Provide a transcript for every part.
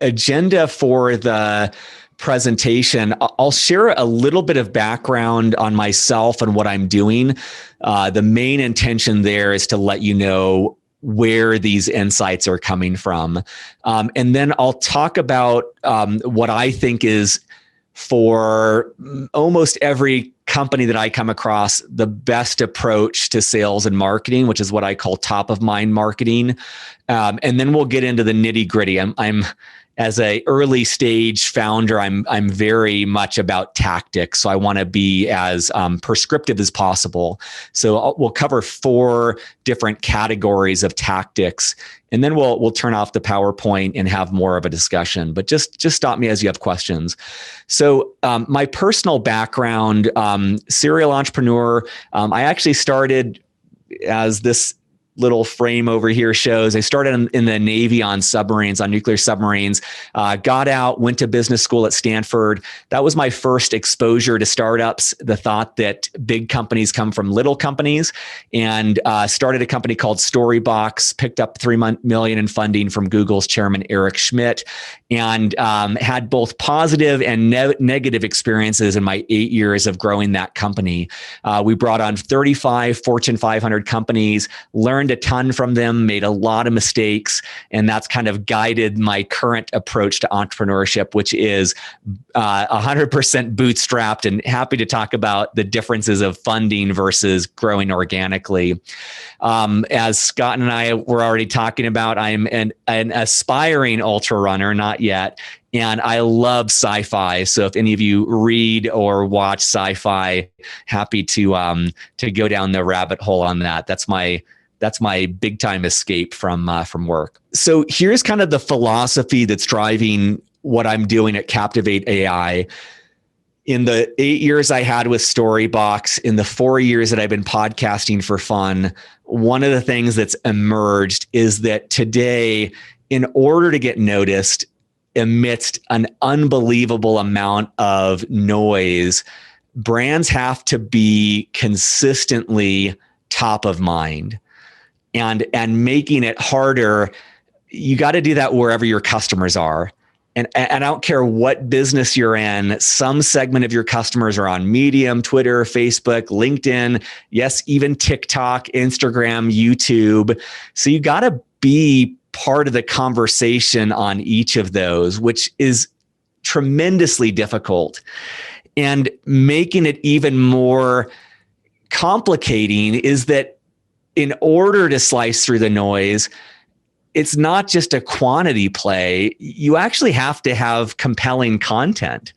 agenda for the presentation, I'll share a little bit of background on myself and what I'm doing. The main intention there is to let you know where these insights are coming from. And then I'll talk about what I think is, for almost every company that I come across, the best approach to sales and marketing, which is what I call top of mind marketing. And then we'll get into the nitty gritty. I'm as a early stage founder, I'm very much about tactics. So I want to be as prescriptive as possible. So we'll cover 4 different categories of tactics, and then we'll turn off the PowerPoint and have more of a discussion. But just stop me as you have questions. So my personal background, serial entrepreneur. I actually started, as this little frame over here shows, I started in the Navy on submarines, on nuclear submarines, got out, went to business school at Stanford. That was my first exposure to startups, the thought that big companies come from little companies, and started a company called Storybox, picked up $3 million in funding from Google's chairman, Eric Schmidt, and had both positive and negative experiences in my 8 years of growing that company. We brought on 35 Fortune 500 companies, learned a ton from them, made a lot of mistakes, and that's kind of guided my current approach to entrepreneurship, which is 100% bootstrapped, and happy to talk about the differences of funding versus growing organically. As Scott and I were already talking about, I'm an aspiring ultra runner, not yet. And I love sci-fi. So if any of you read or watch sci-fi, happy to go down the rabbit hole on that. That's my big time escape from work. So here's kind of the philosophy that's driving what I'm doing at Captivate AI. In the 8 years I had with Storybox, in the 4 years that I've been podcasting for fun, one of the things that's emerged is that today, in order to get noticed amidst an unbelievable amount of noise, brands have to be consistently top of mind. And making it harder, you got to do that wherever your customers are. And I don't care what business you're in, some segment of your customers are on Medium, Twitter, Facebook, LinkedIn, yes, even TikTok, Instagram, YouTube. So you got to be part of the conversation on each of those, which is tremendously difficult. And making it even more complicating is that in order to slice through the noise, it's not just a quantity play. You actually have to have compelling content.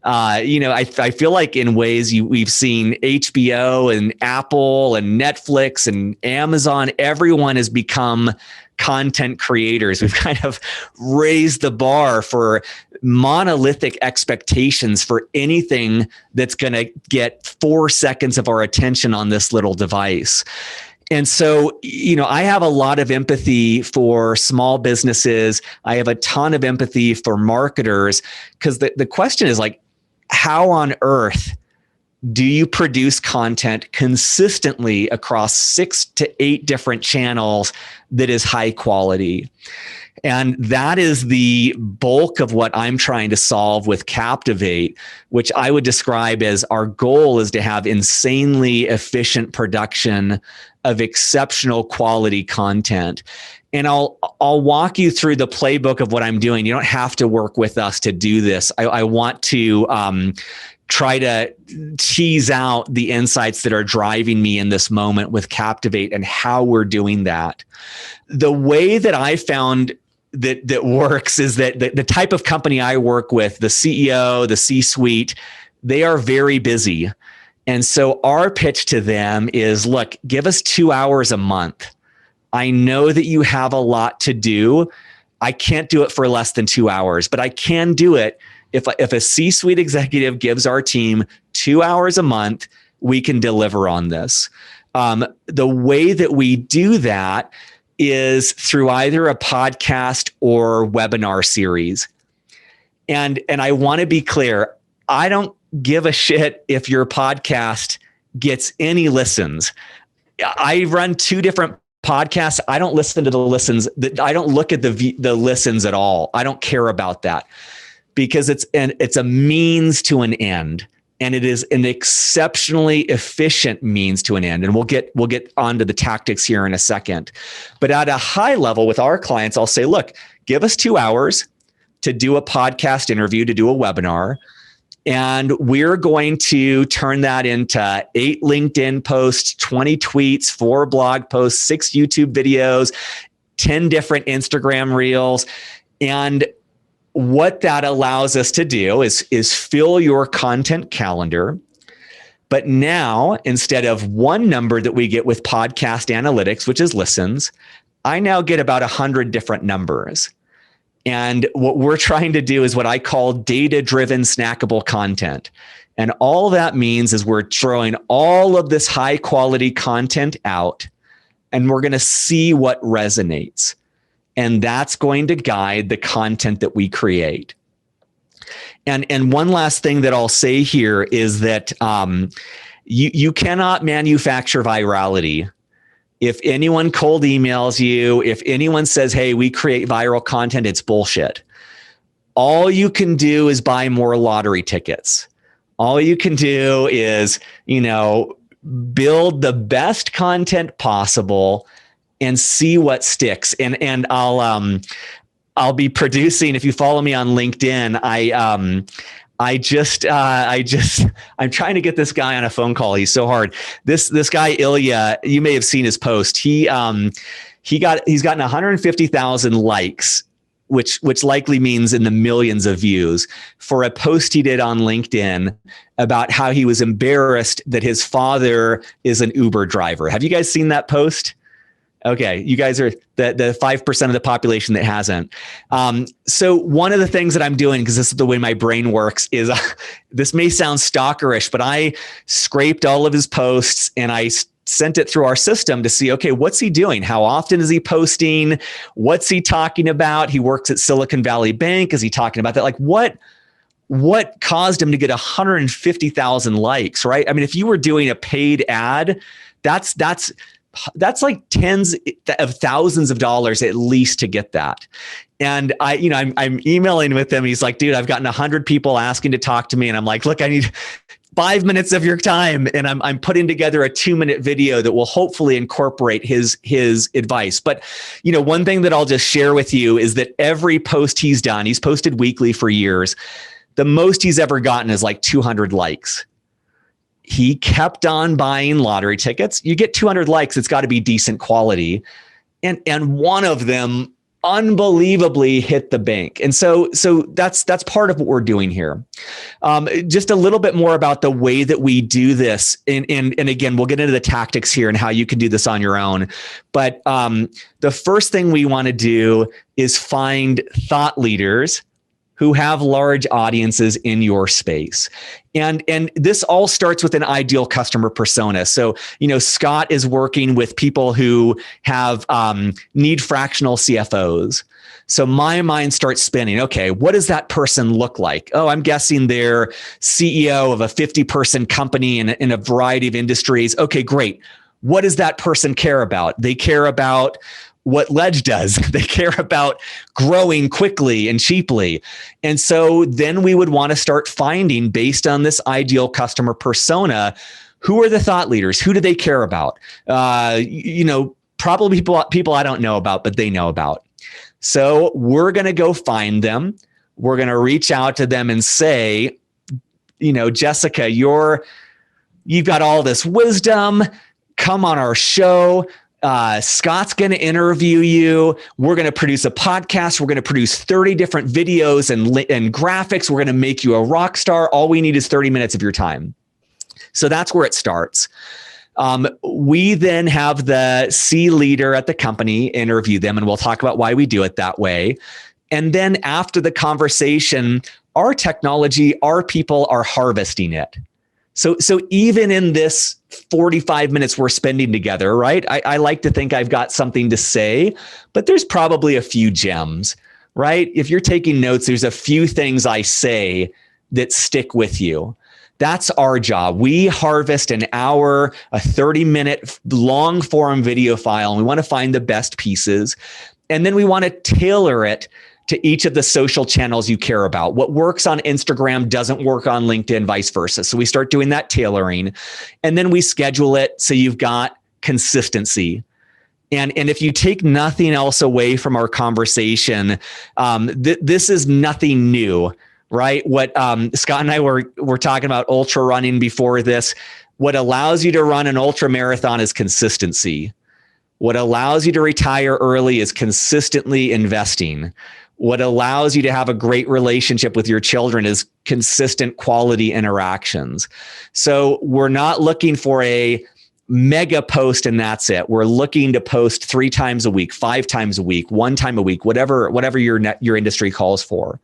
I feel like in ways we've seen HBO and Apple and Netflix and Amazon, everyone has become content creators. We've kind of raised the bar for monolithic expectations for anything that's going to get 4 seconds of our attention on this little device. And so, I have a lot of empathy for small businesses. I have a ton of empathy for marketers, because the question is like, how on earth do you produce content consistently across 6 to 8 different channels that is high quality? And that is the bulk of what I'm trying to solve with Captivate, which I would describe as our goal is to have insanely efficient production of exceptional quality content. And I'll walk you through the playbook of what I'm doing. You don't have to work with us to do this. I want to try to tease out the insights that are driving me in this moment with Captivate and how we're doing that. The way that I found that works is that the type of company I work with, the CEO, the C-suite, they are very busy. And so our pitch to them is, look, give us 2 hours a month. I know that you have a lot to do. I can't do it for less than 2 hours, but I can do it. If a C-suite executive gives our team 2 hours a month, we can deliver on this. The way that we do that is through either a podcast or webinar series. And I want to be clear, I don't give a shit if your podcast gets any listens. I run 2 different podcasts, I don't listen to the listens. I don't look at the listens at all. I don't care about that because it's a means to an end. And it is an exceptionally efficient means to an end. And we'll get onto the tactics here in a second. But at a high level with our clients, I'll say, look, give us 2 hours to do a podcast interview, to do a webinar. And we're going to turn that into 8 LinkedIn posts, 20 tweets, 4 blog posts, 6 YouTube videos, 10 different Instagram reels. And what that allows us to do is fill your content calendar. But now, instead of one number that we get with podcast analytics, which is listens, I now get about 100 different numbers. And what we're trying to do is what I call data-driven snackable content. And all that means is we're throwing all of this high-quality content out, and we're going to see what resonates. And that's going to guide the content that we create. And one last thing that I'll say here is that you cannot manufacture virality. If anyone cold emails you, if anyone says, hey, we create viral content, it's bullshit. All you can do is buy more lottery tickets. All you can do is, build the best content possible and see what sticks. And I'll be producing, if you follow me on LinkedIn, I'm trying to get this guy on a phone call. He's so hard. This guy, Ilya, you may have seen his post. He's gotten 150,000 likes, which likely means in the millions of views, for a post he did on LinkedIn about how he was embarrassed that his father is an Uber driver. Have you guys seen that post? Okay, you guys are the 5% of the population that hasn't. So one of the things that I'm doing, because this is the way my brain works, is this may sound stalkerish, but I scraped all of his posts and I sent it through our system to see, okay, what's he doing? How often is he posting? What's he talking about? He works at Silicon Valley Bank. Is he talking about that? Like what caused him to get 150,000 likes, right? I mean, if you were doing a paid ad, that's like tens of thousands of dollars at least to get that. And I'm emailing with him. He's like, dude, I've gotten 100 people asking to talk to me. And I'm like, look, I need 5 minutes of your time. And I'm putting together a 2-minute video that will hopefully incorporate his advice. But, one thing that I'll just share with you is that every post he's done, he's posted weekly for years. The most he's ever gotten is like 200 likes. He kept on buying lottery tickets. You get 200 likes, it's got to be decent quality. And one of them unbelievably hit the bank. And so that's part of what we're doing here. Just a little bit more about the way that we do this. And again, we'll get into the tactics here and how you can do this on your own. But the first thing we want to do is find thought leaders who have large audiences in your space. And this all starts with an ideal customer persona. So, Scott is working with people who have need fractional CFOs. So my mind starts spinning. Okay, what does that person look like? Oh, I'm guessing they're CEO of a 50-person company in a variety of industries. Okay, great. What does that person care about? They care about what Ledge does. They care about growing quickly and cheaply. And so then we would want to start finding, based on this ideal customer persona, who are the thought leaders? Who do they care about? Probably people I don't know about, but they know about. So we're going to go find them. We're going to reach out to them and say, Jessica, you've got all this wisdom. Come on our show. Scott's going to interview you. We're going to produce a podcast. We're going to produce 30 different videos and graphics. We're going to make you a rock star. All we need is 30 minutes of your time. So that's where it starts. We then have the C leader at the company interview them, and we'll talk about why we do it that way. And then after the conversation, our technology, our people are harvesting it. So even in this 45 minutes we're spending together, right? I like to think I've got something to say, but there's probably a few gems, right? If you're taking notes, there's a few things I say that stick with you. That's our job. We harvest an hour, a 30-minute long form video file, and we want to find the best pieces. And then we want to tailor it to each of the social channels you care about. What works on Instagram doesn't work on LinkedIn, vice versa. So we start doing that tailoring, and then we schedule it so you've got consistency. And if you take nothing else away from our conversation, this is nothing new, right? What Scott and I were talking about ultra running before this. What allows you to run an ultra marathon is consistency. What allows you to retire early is consistently investing. What allows you to have a great relationship with your children is consistent quality interactions. So we're not looking for a mega post and that's it. We're looking to post 3 times a week, 5 times a week, 1 time a week, whatever your industry calls for.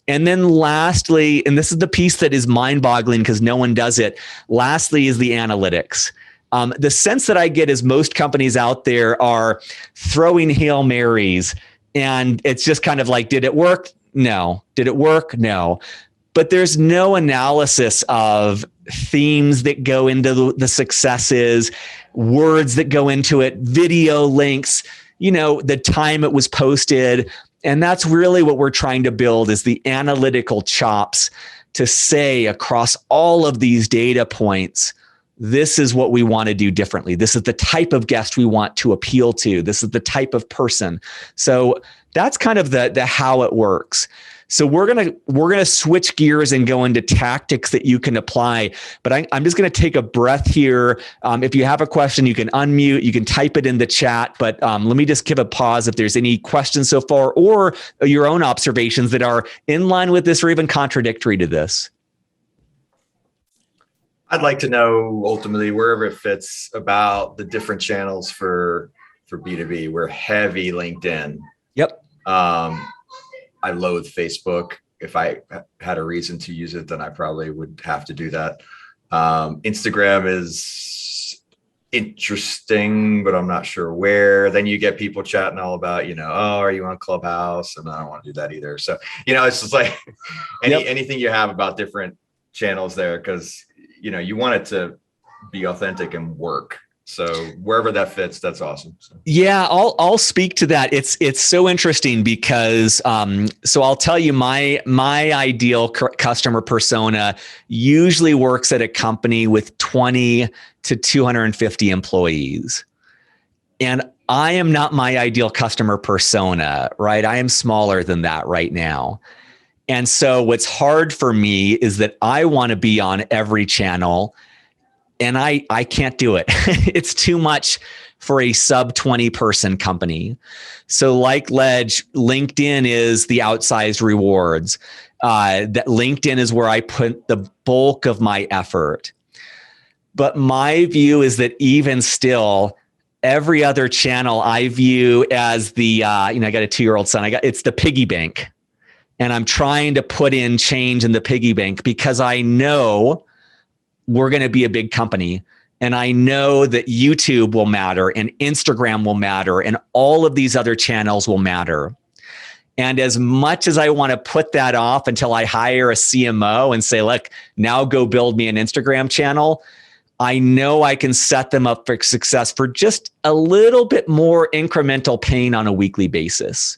And then lastly, and this is the piece that is mind-boggling because no one does it, lastly is the analytics. The sense that I get is most companies out there are throwing Hail Marys, and it's just kind of like, did it work? No. Did it work? No. But there's no analysis of themes that go into the successes, words that go into it, video links, the time it was posted. And that's really what we're trying to build, is the analytical chops to say across all of these data points, this is what we want to do differently. This is the type of guest we want to appeal to. This is the type of person. So that's kind of the how it works. So we're gonna switch gears and go into tactics that you can apply. But I'm just gonna take a breath here. If you have a question, you can unmute. You can type it in the chat. But let me just give a pause if there's any questions so far, or your own observations that are in line with this or even contradictory to this. I'd like to know ultimately, wherever it fits, about the different channels for B2B. We're heavy LinkedIn. Yep. I loathe Facebook. If I had a reason to use it, then I probably would have to do that. Instagram is interesting, but I'm not sure where. Then you get people chatting all about, oh, are you on Clubhouse? And I don't want to do that either. So, it's just like anything you have about different channels there, because you want it to be authentic and work. So wherever that fits, that's awesome. So. Yeah, I'll speak to that. It's so interesting because so I'll tell you my ideal customer persona usually works at a company with 20 to 250 employees. And I am not my ideal customer persona, right? I am smaller than that right now. And so what's hard for me is that I want to be on every channel, and I can't do it. It's too much for a sub 20 person company. So like Ledge, LinkedIn is the outsized rewards. That LinkedIn is where I put the bulk of my effort. But my view is that even still, every other channel I view as the, I got a 2-year-old son. It's the piggy bank. And I'm trying to put in change in the piggy bank because I know we're going to be a big company. And I know that YouTube will matter and Instagram will matter and all of these other channels will matter. And as much as I want to put that off until I hire a CMO and say, look, now go build me an Instagram channel, I know I can set them up for success for just a little bit more incremental pain on a weekly basis.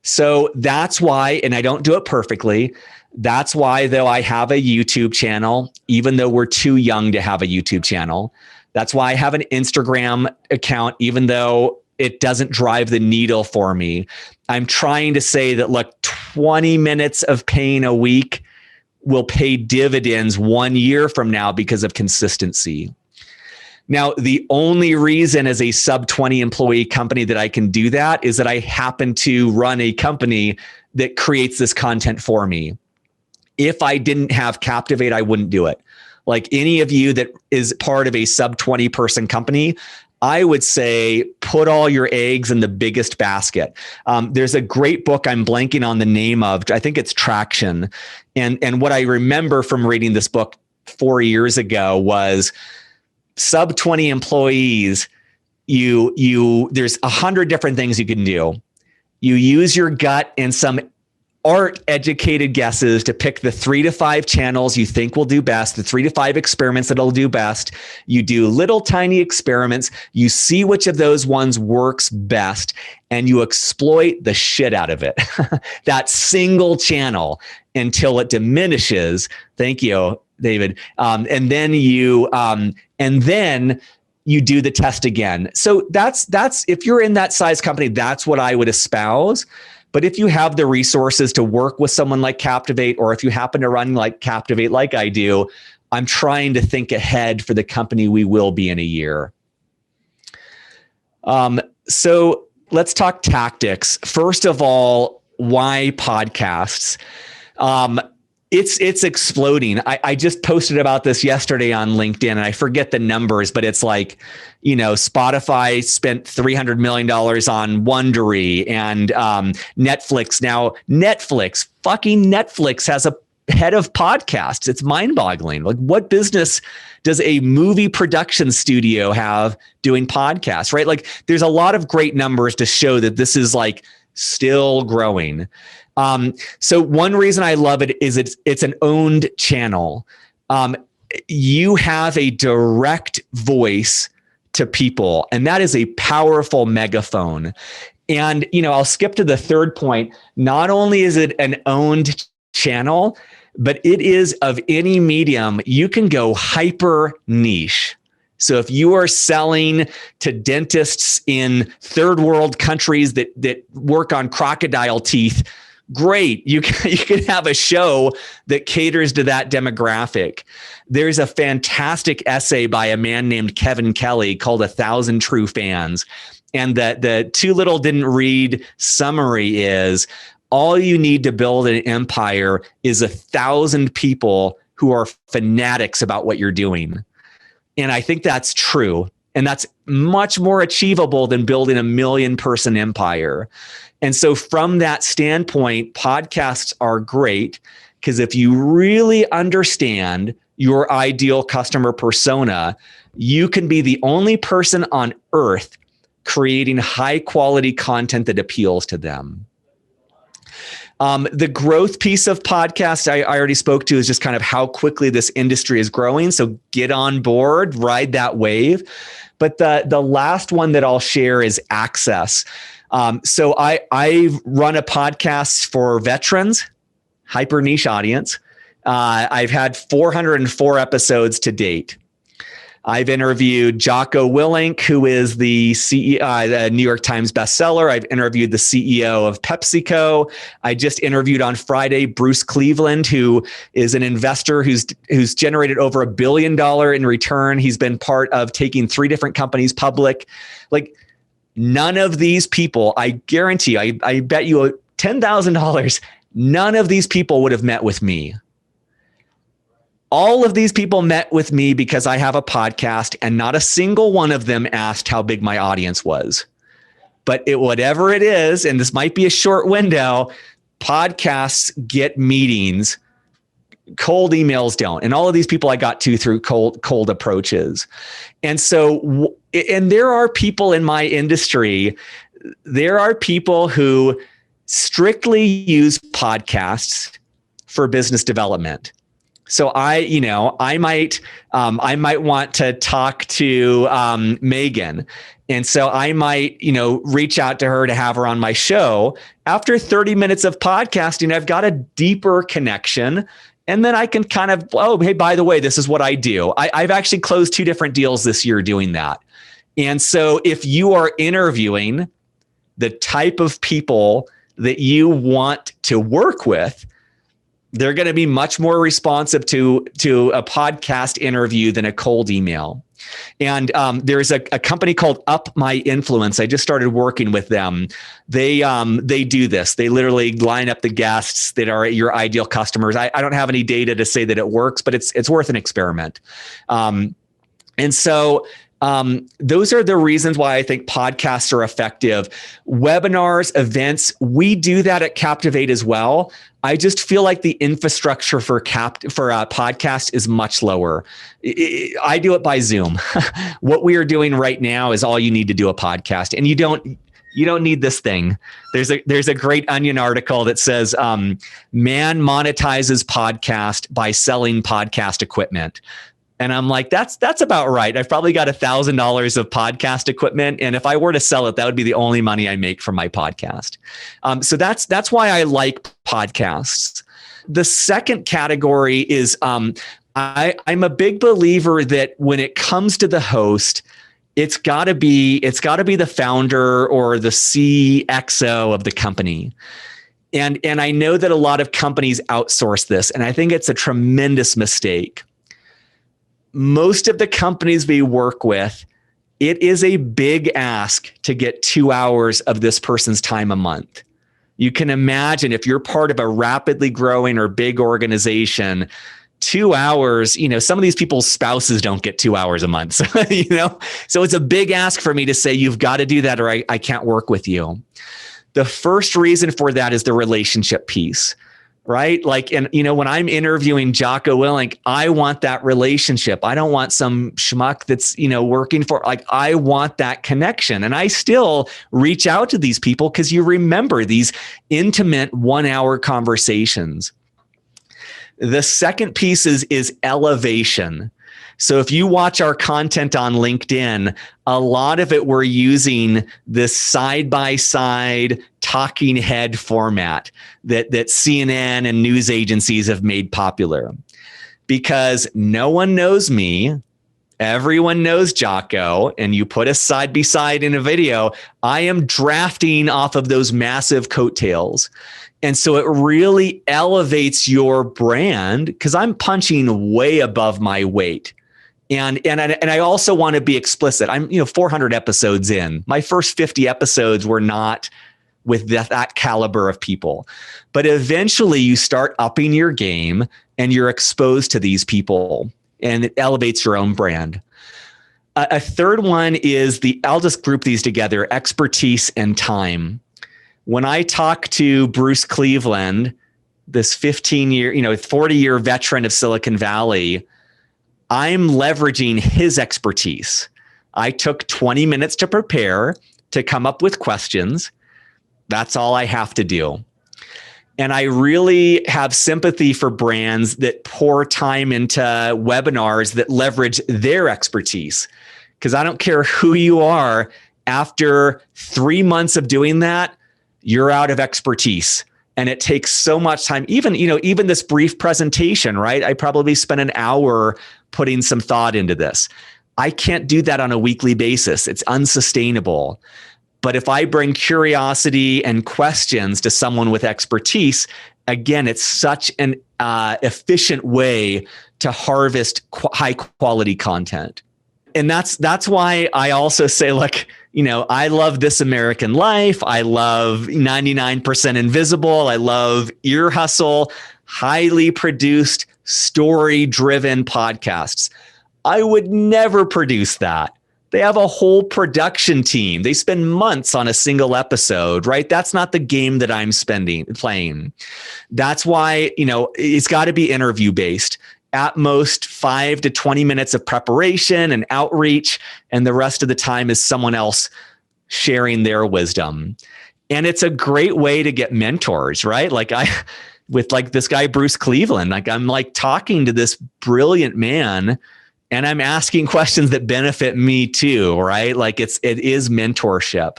So that's why, and I don't do it perfectly. That's why, though, I have a YouTube channel, even though we're too young to have a YouTube channel. That's why I have an Instagram account, even though it doesn't drive the needle for me. I'm trying to say that, look, 20 minutes of pain a week will pay dividends 1 year from now because of consistency. Now, the only reason as a sub 20 employee company that I can do that is that I happen to run a company that creates this content for me. If I didn't have Captivate, I wouldn't do it. Like any of you that is part of a sub 20 person company, I would say put all your eggs in the biggest basket. There's a great book I'm blanking on the name of. I think it's Traction. And what I remember from reading this book 4 years ago was sub 20 employees, there's 100 different things you can do. You use your gut and some art educated guesses to pick the 3 to 5 channels you think will do best, the 3 to 5 experiments that'll do best. You do little tiny experiments. You see which of those ones works best, and you exploit the shit out of it. That single channel until it diminishes. Thank you, David. And then you do the test again. So that's if you're in that size company, that's what I would espouse. But if you have the resources to work with someone like Captivate, or if you happen to run like Captivate like I do, I'm trying to think ahead for the company we will be in a year. So let's talk tactics. First of all, why podcasts? It's exploding. I just posted about this yesterday on LinkedIn, and I forget the numbers, but it's like, Spotify spent $300 million on Wondery, and Netflix. Now, fucking Netflix has a head of podcasts. It's mind-boggling. Like, what business does a movie production studio have doing podcasts, right? Like, there's a lot of great numbers to show that this is like still growing. So one reason I love it is it's an owned channel. You have a direct voice to people, and that is a powerful megaphone. And, I'll skip to the third point. Not only is it an owned channel, but it is of any medium. You can go hyper niche. So if you are selling to dentists in third world countries that work on crocodile teeth, great. You can have a show that caters to that demographic. There's a fantastic essay by a man named Kevin Kelly called 1,000 True Fans. And the too little didn't read summary is, all you need to build an empire is 1,000 people who are fanatics about what you're doing. And I think that's true. And that's much more achievable than building a 1 million person empire. And so from that standpoint, podcasts are great, because if you really understand your ideal customer persona, you can be the only person on earth creating high quality content that appeals to them. The growth piece of podcasts I already spoke to is just kind of how quickly this industry is growing. So get on board, ride that wave. But the last one that I'll share is access. So I run a podcast for veterans, hyper niche audience. I've had 404 episodes to date. I've interviewed Jocko Willink, who is the CEO, the New York Times bestseller. I've interviewed the CEO of PepsiCo. I just interviewed on Friday Bruce Cleveland, who is an investor who's generated over $1 billion in return. He's been part of taking 3 different companies public. Like, none of these people, I guarantee you, I bet you $10,000, none of these people would have met with me. All of these people met with me because I have a podcast, and not a single one of them asked how big my audience was. But whatever it is, and this might be a short window, podcasts get meetings. Cold emails don't. And all of these people I got to through cold approaches. And so, and there are people in my industry, there are people who strictly use podcasts for business development. So I might want to talk to Megan. And so I might, reach out to her to have her on my show. After 30 minutes of podcasting, I've got a deeper connection. And then I can kind of, hey, by the way, this is what I do. I've actually closed 2 different deals this year doing that. And so if you are interviewing the type of people that you want to work with, they're going to be much more responsive to a podcast interview than a cold email. And there's a company called Up My Influence. I just started working with them. They do this. They literally line up the guests that are your ideal customers. I don't have any data to say that it works, but it's worth an experiment. And so those are the reasons why I think podcasts are effective. Webinars, events, we do that at Captivate as well. I just feel like the infrastructure for a podcast is much lower. I do it by Zoom. What we are doing right now is all you need to do a podcast, and you You don't need this thing. There's a great Onion article that says, man monetizes podcast by selling podcast equipment. And I'm like, that's about right. I've probably got $1,000 of podcast equipment. And if I were to sell it, that would be the only money I make from my podcast. So that's why I like podcasts. The second category is I'm a big believer that when it comes to the host, it's got to be the founder or the CXO of the company. And I know that a lot of companies outsource this, and I think it's a tremendous mistake. Most of the companies we work with, it is a big ask to get 2 hours of this person's time a month. You can imagine if you're part of a rapidly growing or big organization, 2 hours, some of these people's spouses don't get 2 hours a month. So it's a big ask for me to say, you've got to do that or I can't work with you. The first reason for that is the relationship piece, right? Like, and when I'm interviewing Jocko Willink, I want that relationship. I don't want some schmuck that's, working for, I want that connection. And I still reach out to these people because you remember these intimate 1 hour conversations. The second piece is elevation. So if you watch our content on LinkedIn, a lot of it we're using this side-by-side talking head format that CNN and news agencies have made popular. Because no one knows me, everyone knows Jocko, and you put us side by side in a video, I am drafting off of those massive coattails. And so it really elevates your brand because I'm punching way above my weight. And I also want to be explicit. I'm 400 episodes in. My first 50 episodes were not with that caliber of people. But eventually you start upping your game and you're exposed to these people and it elevates your own brand. A third one is I'll just group these together, expertise and time. When I talk to Bruce Cleveland, this 40-year veteran of Silicon Valley, I'm leveraging his expertise. I took 20 minutes to prepare, to come up with questions. That's all I have to do. And I really have sympathy for brands that pour time into webinars that leverage their expertise. Because I don't care who you are, after 3 months of doing that, you're out of expertise. And it takes so much time, even this brief presentation, right? I probably spent an hour putting some thought into this. I can't do that on a weekly basis. It's unsustainable. But if I bring curiosity and questions to someone with expertise, again, it's such an efficient way to harvest high quality content. And that's why I also say, look, I love This American Life. I love 99% Invisible. I love Ear Hustle, highly produced, story-driven podcasts. I would never produce that. They have a whole production team. They spend months on a single episode, right? That's not the game that I'm playing. That's why, it's got to be interview based. At most 5 to 20 minutes of preparation and outreach, and the rest of the time is someone else sharing their wisdom. And it's a great way to get mentors, right? With this guy, Bruce Cleveland, I'm talking to this brilliant man and I'm asking questions that benefit me too, right? It is mentorship.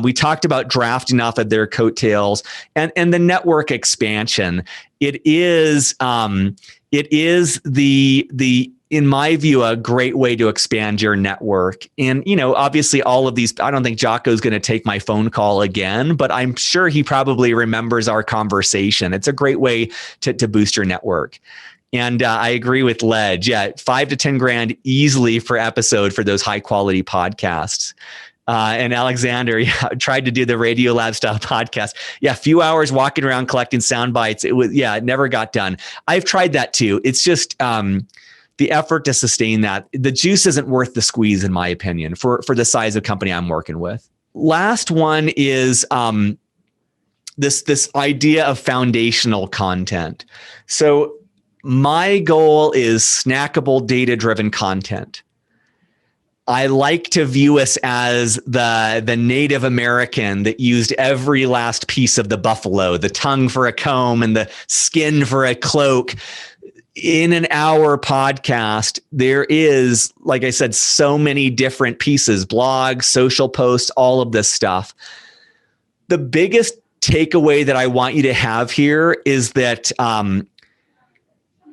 We talked about drafting off of their coattails and the network expansion. It is in my view, a great way to expand your network. And, obviously all of these, I don't think Jocko's going to take my phone call again, but I'm sure he probably remembers our conversation. It's a great way to boost your network. And I agree with Ledge. Yeah, 5 to 10 grand easily per episode for those high quality podcasts. And Alexander, tried to do the Radiolab style podcast. Yeah, a few hours walking around collecting sound bites. It never got done. I've tried that too. It's just the effort to sustain that. The juice isn't worth the squeeze, in my opinion, for the size of company I'm working with. Last one is this idea of foundational content. So my goal is snackable, data-driven content. I like to view us as the Native American that used every last piece of the buffalo, the tongue for a comb and the skin for a cloak. In an hour podcast, there is, like I said, so many different pieces, blogs, social posts, all of this stuff. The biggest takeaway that I want you to have here is that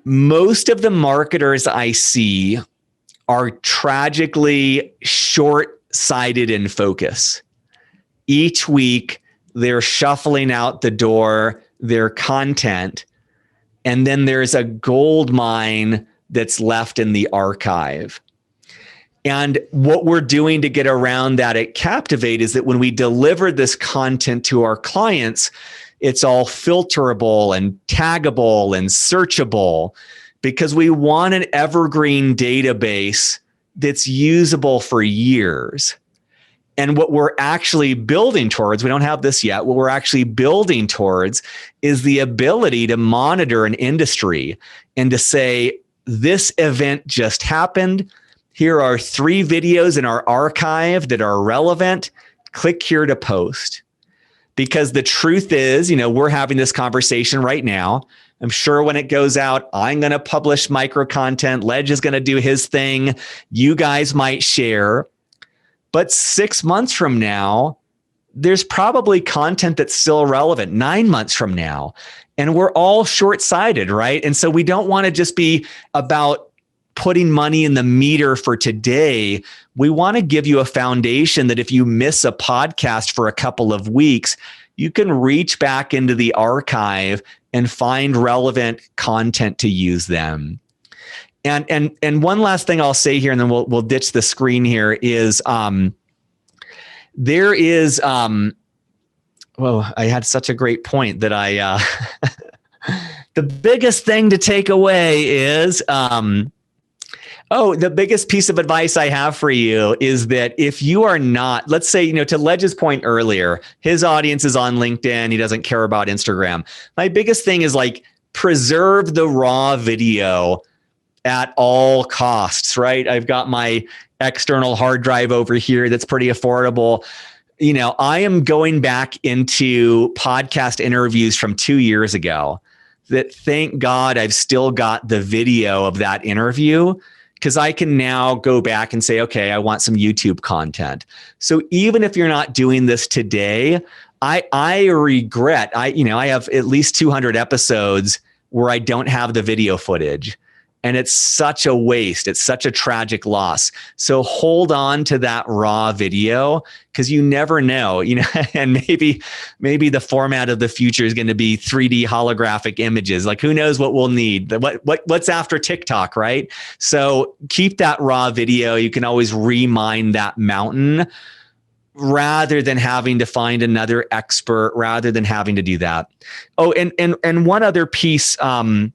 most of the marketers I see are tragically short-sighted in focus. Each week, they're shuffling out the door their content, and then there's a gold mine that's left in the archive. And what we're doing to get around that at Captivate is that when we deliver this content to our clients, it's all filterable and taggable and searchable, because we want an evergreen database that's usable for years. And what we're actually building towards, we don't have this yet, what we're actually building towards is the ability to monitor an industry and to say, this event just happened. Here are 3 videos in our archive that are relevant. Click here to post. Because the truth is, we're having this conversation right now. I'm sure when it goes out, I'm going to publish micro content. Ledge is going to do his thing. You guys might share. But 6 months from now, there's probably content that's still relevant 9 months from now. And we're all short-sighted, right? And so we don't want to just be about putting money in the meter for today. We want to give you a foundation that if you miss a podcast for a couple of weeks, you can reach back into the archive and find relevant content to use them. And one last thing I'll say here, and then we'll ditch the screen here, is there is well, I had such a great point that I the biggest thing to take away is the biggest piece of advice I have for you is that if you are not, let's say, to Ledge's point earlier, his audience is on LinkedIn. He doesn't care about Instagram. My biggest thing is preserve the raw video at all costs, right? I've got my external hard drive over here that's pretty affordable. I am going back into podcast interviews from 2 years ago that, thank God, I've still got the video of that interview, because I can now go back and say, okay, I want some YouTube content. So even if you're not doing this today, I regret, I have at least 200 episodes where I don't have the video footage. And it's such a waste. It's such a tragic loss. So hold on to that raw video, because you never know, and maybe the format of the future is going to be 3D holographic images. Who knows what we'll need? What's after TikTok, right? So keep that raw video. You can always remine that mountain rather than having to find another expert, rather than having to do that. Oh, and one other piece, one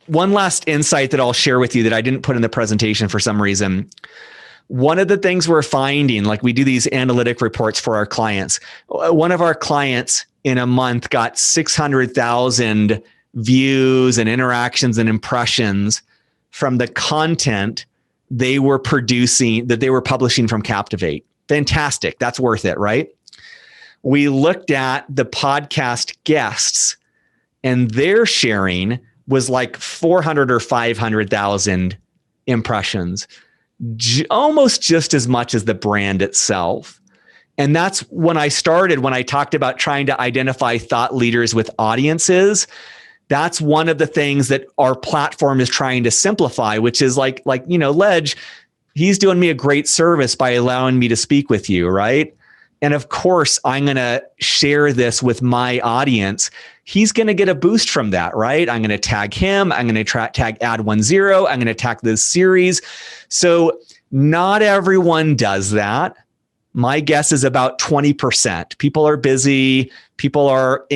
last insight that I'll share with you that I didn't put in the presentation for some reason. One of the things we're finding, we do these analytic reports for our clients. One of our clients in a month got 600,000 views and interactions and impressions from the content they were producing, that they were publishing from Captivate. Fantastic. That's worth it, right? We looked at the podcast guests, and their sharing was 400 or 500,000 impressions, almost just as much as the brand itself. And that's when I talked about trying to identify thought leaders with audiences. That's one of the things that our platform is trying to simplify, which is Ledge, he's doing me a great service by allowing me to speak with you, right? And of course, I'm going to share this with my audience. He's going to get a boost from that, right? I'm going to tag him. I'm going to tag Add1Zero. I'm going to tag this series. So not everyone does that. My guess is about 20%. People are busy. People are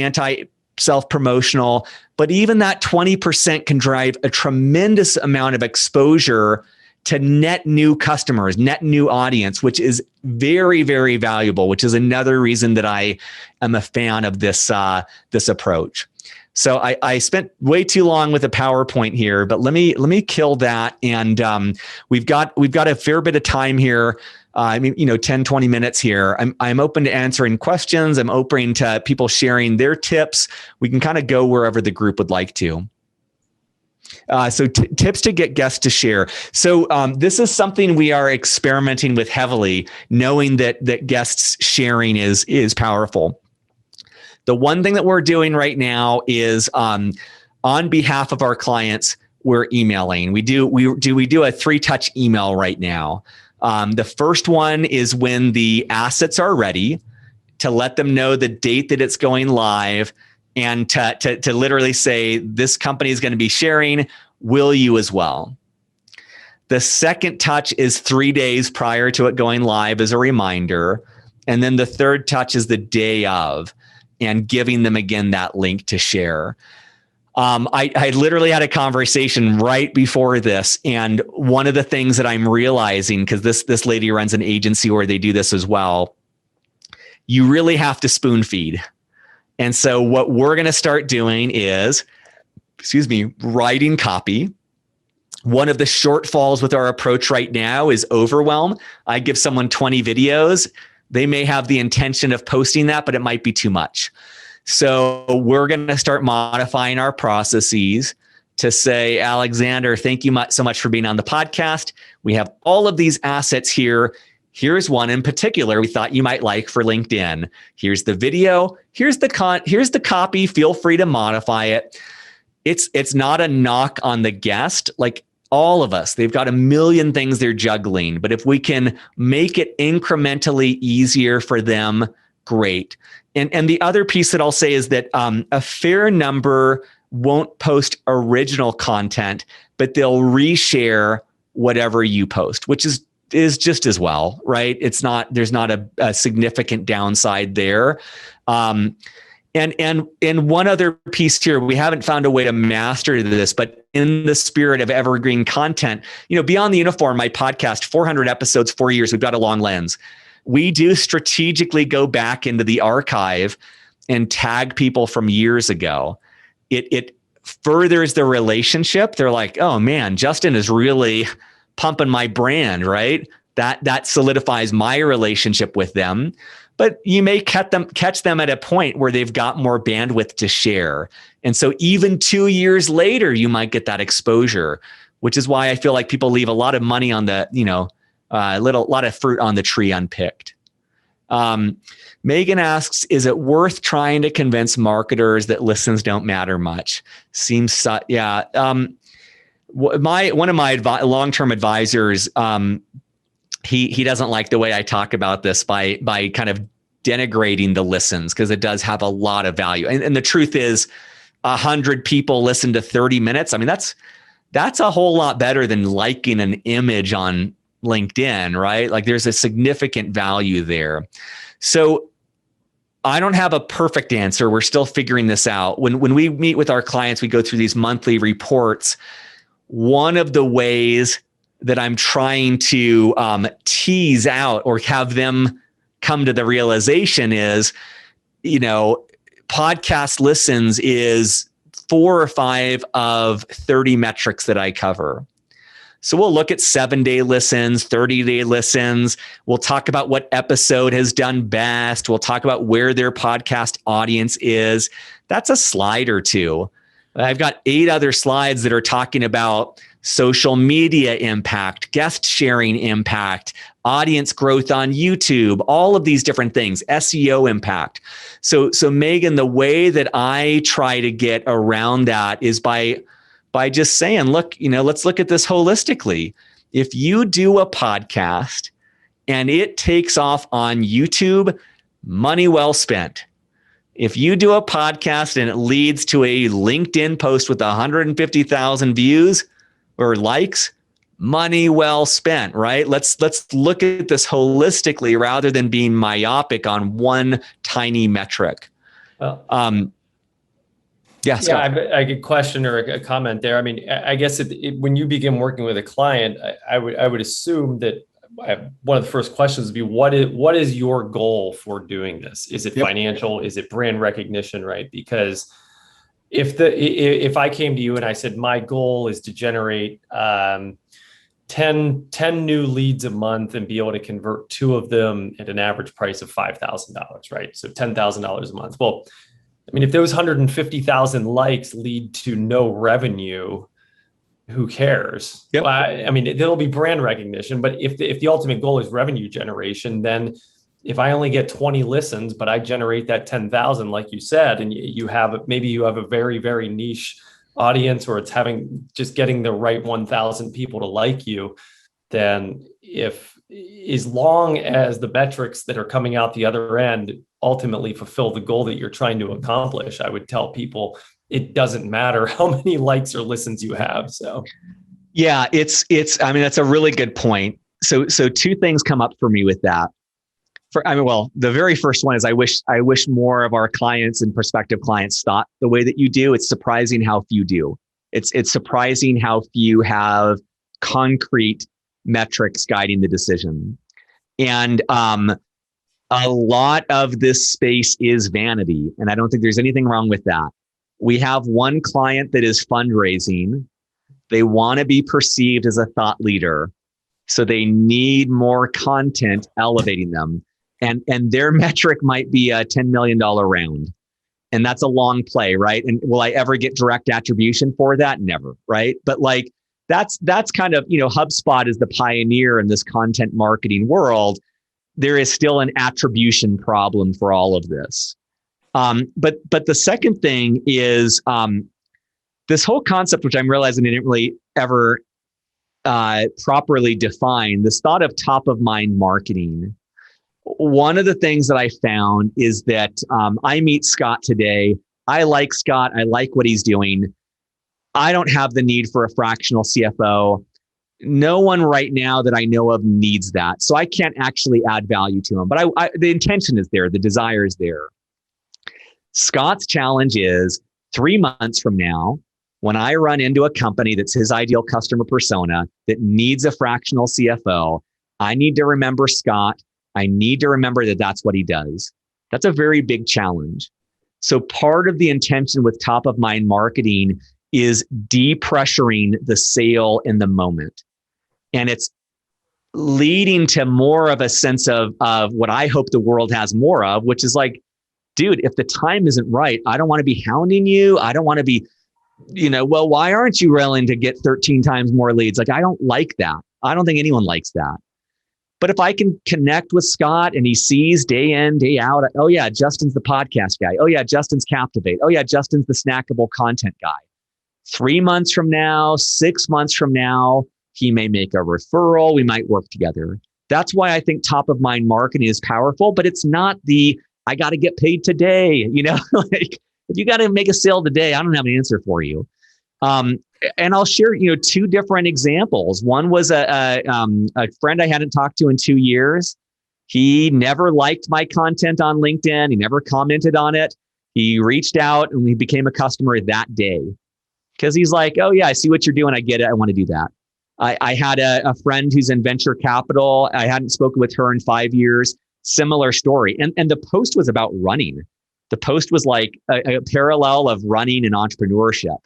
self-promotional. But even that 20% can drive a tremendous amount of exposure to net new customers, net new audience, which is very, very valuable, which is another reason that I am a fan of this approach. So I spent way too long with a PowerPoint here, but let me kill that. And we've got a fair bit of time here. 10, 20 minutes here. I'm open to answering questions. I'm open to people sharing their tips. We can kind of go wherever the group would like to. So tips to get guests to share. So this is something we are experimenting with heavily, knowing that guests sharing is powerful. The one thing that we're doing right now is on behalf of our clients, we're emailing. We do a 3-touch email right now. The first one is when the assets are ready, to let them know the date that it's going live, and to literally say, this company is going to be sharing. Will you as well? The second touch is 3 days prior to it going live as a reminder. And then the third touch is the day of, and giving them again that link to share. I literally had a conversation right before this, and one of the things that I'm realizing, because this lady runs an agency where they do this as well, you really have to spoon feed. And so what we're going to start doing is, writing copy. One of the shortfalls with our approach right now is overwhelm. I give someone 20 videos. They may have the intention of posting that, but it might be too much. So we're going to start modifying our processes to say, Alexander, thank you so much for being on the podcast. We have all of these assets here. Here's one in particular we thought you might like for LinkedIn. Here's the video. Here's the copy. Feel free to modify it. It's not a knock on the guest. Like all of us, they've got a million things they're juggling. But if we can make it incrementally easier for them, great. And the other piece that I'll say is that a fair number won't post original content, but they'll reshare whatever you post, which is just as well, right? There's not a significant downside there. And one other piece here, we haven't found a way to master this, but in the spirit of evergreen content, Beyond the Uniform, my podcast, 400 episodes, 4 years, we've got a long lens. We do strategically go back into the archive and tag people from years ago. It furthers the relationship. They're like, oh man, Justin is really pumping my brand, right? That solidifies my relationship with them. But you may catch them at a point where they've got more bandwidth to share. And so even 2 years later, you might get that exposure, which is why I feel like people leave a lot of money on the, lot of fruit on the tree unpicked. Megan asks, is it worth trying to convince marketers that listens don't matter much? Yeah. One of my long-term advisors, he doesn't like the way I talk about this by kind of denigrating the listens, because it does have a lot of value. And the truth is 100 people listen to 30 minutes. I mean, that's a whole lot better than liking an image on LinkedIn, right? Like there's a significant value there. So I don't have a perfect answer. We're still figuring this out. When we meet with our clients, we go through these monthly reports. One of the ways that I'm trying to tease out or have them come to the realization is, podcast listens is 4 or 5 of 30 metrics that I cover. So we'll look at 7-day listens, 30-day listens. We'll talk about what episode has done best. We'll talk about where their podcast audience is. That's a slide or two. I've got 8 other slides that are talking about social media impact, guest sharing impact, audience growth on YouTube, all of these different things, SEO impact. So Megan, the way that I try to get around that is by just saying, look, let's look at this holistically. If you do a podcast and it takes off on YouTube, money well spent. If you do a podcast and it leads to a LinkedIn post with 150,000 views or likes, money well spent, right? Let's look at this holistically rather than being myopic on one tiny metric. Well, yeah, I could question or a comment there. I mean, I guess when you begin working with a client, I would assume that one of the first questions would be, what is your goal for doing this? Is it financial? Is it brand recognition, right? Because if I came to you and I said, my goal is to generate 10 new leads a month and be able to convert 2 of them at an average price of $5,000, right? So $10,000 a month. Well, I mean, if those 150,000 likes lead to no revenue, who cares? Yep. Well, I mean, there'll be brand recognition, but if the ultimate goal is revenue generation, then if I only get 20 listens, but I generate that 10,000, like you said, and you have a very, very niche audience, or it's just getting the right 1,000 people to like you, then as long as the metrics that are coming out the other end ultimately fulfill the goal that you're trying to accomplish, I would tell people it doesn't matter how many likes or listens you have. So yeah, I mean, that's a really good point. So 2 things come up for me with that. The very first one is I wish more of our clients and prospective clients thought the way that you do. It's surprising how few do. It's surprising how few have concrete metrics guiding the decision. And a lot of this space is vanity, and I don't think there's anything wrong with that. We have one client that is fundraising. They want to be perceived as a thought leader, so they need more content elevating them. And their metric might be a $10 million round. And that's a long play, right? And will I ever get direct attribution for that? Never, right? But like, that's kind of, HubSpot is the pioneer in this content marketing world. There is still an attribution problem for all of this. But the second thing is this whole concept, which I'm realizing I didn't really ever properly define, this thought of top of mind marketing. One of the things that I found is that I meet Scott today. I like Scott. I like what he's doing. I don't have the need for a fractional CFO. No one right now that I know of needs that. So I can't actually add value to him. But the intention is there. The desire is there. Scott's challenge is 3 months from now, when I run into a company that's his ideal customer persona that needs a fractional CFO, I need to remember Scott. I need to remember that that's what he does. That's a very big challenge. So part of the intention with top of mind marketing is depressuring the sale in the moment. And it's leading to more of a sense of what I hope the world has more of, which is like, dude, if the time isn't right, I don't want to be hounding you. I don't want to be, well, why aren't you willing to get 13 times more leads? Like, I don't like that. I don't think anyone likes that. But if I can connect with Scott and he sees day in, day out, oh yeah, Justin's the podcast guy. Oh yeah, Justin's Captivate. Oh yeah, Justin's the snackable content guy. 3 months from now, 6 months from now, he may make a referral. We might work together. That's why I think top of mind marketing is powerful, but it's not I got to get paid today. Like if you got to make a sale today, I don't have an answer for you. And I'll share, 2 different examples. One was a friend I hadn't talked to in 2 years. He never liked my content on LinkedIn. He never commented on it. He reached out and we became a customer that day because he's like, oh yeah, I see what you're doing. I get it. I want to do that. I had a friend who's in venture capital. I hadn't spoken with her in 5 years. Similar story. And the post was about running. The post was like a parallel of running and entrepreneurship.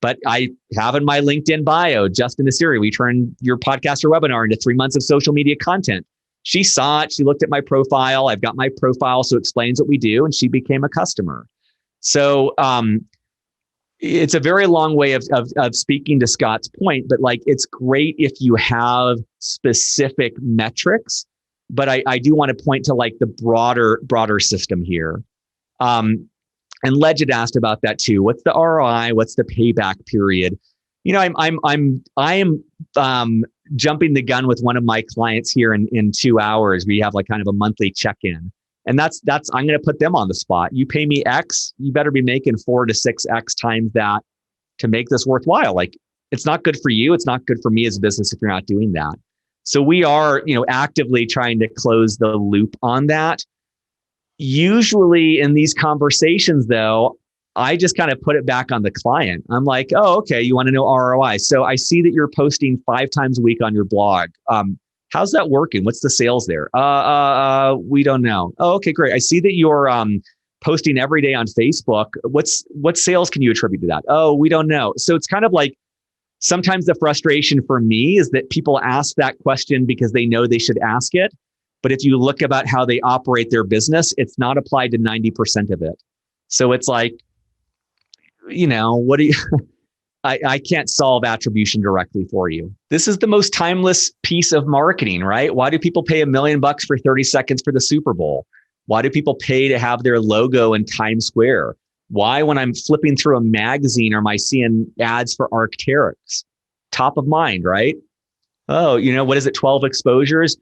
But I have in my LinkedIn bio, Justin Asiri, we turned your podcast or webinar into 3 months of social media content. She saw it. She looked at my profile. I've got my profile, so it explains what we do. And she became a customer. So it's a very long way of speaking to Scott's point, but like, it's great if you have specific metrics, but I do want to point to like the broader system here. And Legend asked about that too. What's the ROI? What's the payback period? I am jumping the gun with one of my clients here in 2 hours. We have like kind of a monthly check-in, and that's I'm going to put them on the spot. You pay me X, you better be making 4 to 6X times that to make this worthwhile. Like, it's not good for you. It's not good for me as a business if you're not doing that. So we are, actively trying to close the loop on that. Usually in these conversations, though, I just kind of put it back on the client. I'm like, oh, okay, you want to know ROI. So I see that you're posting 5 times a week on your blog. How's that working? What's the sales there? We don't know. Oh, okay, great. I see that you're posting every day on Facebook. What sales can you attribute to that? Oh, we don't know. So it's kind of like, sometimes the frustration for me is that people ask that question because they know they should ask it. But if you look about how they operate their business, it's not applied to 90% of it. So it's like, what do you, I can't solve attribution directly for you. This is the most timeless piece of marketing, right? Why do people pay $1 million for 30 seconds for the Super Bowl? Why do people pay to have their logo in Times Square? Why, when I'm flipping through a magazine, am I seeing ads for Arc'teryx? Top of mind, right? Oh, what is it? 12 exposures.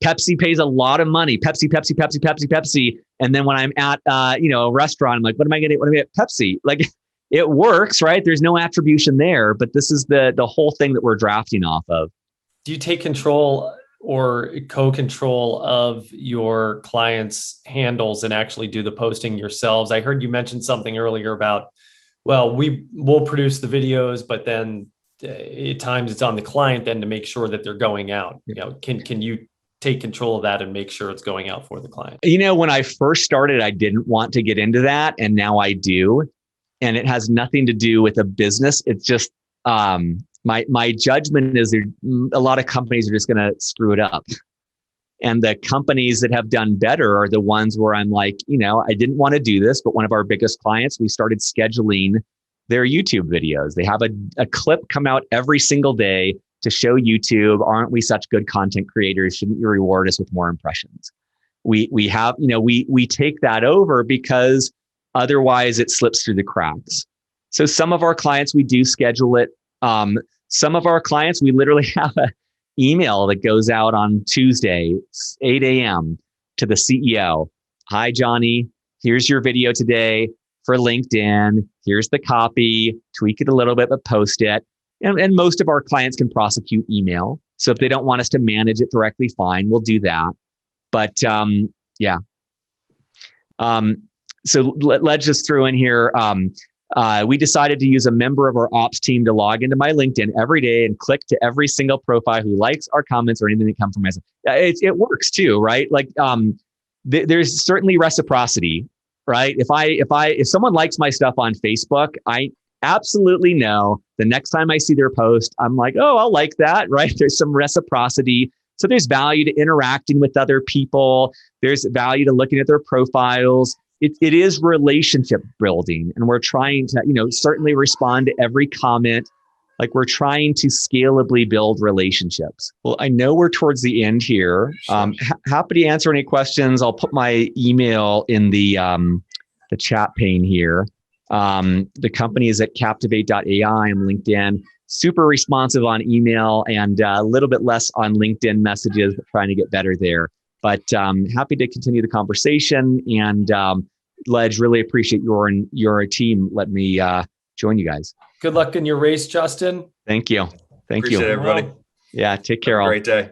Pepsi pays a lot of money. Pepsi. And then when I'm at, a restaurant, I'm like, what am I going to get? Pepsi. Like, it works, right? There's no attribution there, but this is the whole thing that we're drafting off of. Do you take control or co-control of your clients' handles and actually do the posting yourselves? I heard you mention something earlier about, well, we'll produce the videos, but then at times it's on the client then to make sure that they're going out. Can you take control of that and make sure it's going out for the client? When I first started, I didn't want to get into that, and now I do. And it has nothing to do with a business. It's just my judgment is a lot of companies are just going to screw it up. And the companies that have done better are the ones where I'm like, I didn't want to do this, but one of our biggest clients, we started scheduling their YouTube videos. They have a clip come out every single day to show YouTube, aren't we such good content creators? Shouldn't you reward us with more impressions? We have, we take that over because otherwise it slips through the cracks. So some of our clients, we do schedule it. Some of our clients, we literally have an email that goes out on Tuesday, 8 a.m. to the CEO. Hi, Johnny. Here's your video today for LinkedIn. Here's the copy. Tweak it a little bit, but post it. And most of our clients can prosecute email. So if they don't want us to manage it directly, fine, we'll do that. But yeah. So let's just throw in here. We decided to use a member of our ops team to log into my LinkedIn every day and click to every single profile who likes our comments or anything that comes from us. It works too, right? Like there's certainly reciprocity, right? If someone likes my stuff on Facebook, I absolutely know the next time I see their post, I'm like, oh, I'll like that, right? There's some reciprocity. So there's value to interacting with other people. There's value to looking at their profiles. It is relationship building, and we're trying to, certainly respond to every comment. Like, we're trying to scalably build relationships. Well, I know we're towards the end here. Sure. Happy to answer any questions. I'll put my email in the chat pane here. The company is at captivate.ai. I'm LinkedIn. Super responsive on email and a little bit less on LinkedIn messages, but trying to get better there. But happy to continue the conversation. And Ledge, really appreciate your team. Let me join you guys. Good luck in your race, Justin. Thank you. Appreciate it, everybody. Yeah, take care. Have a great day.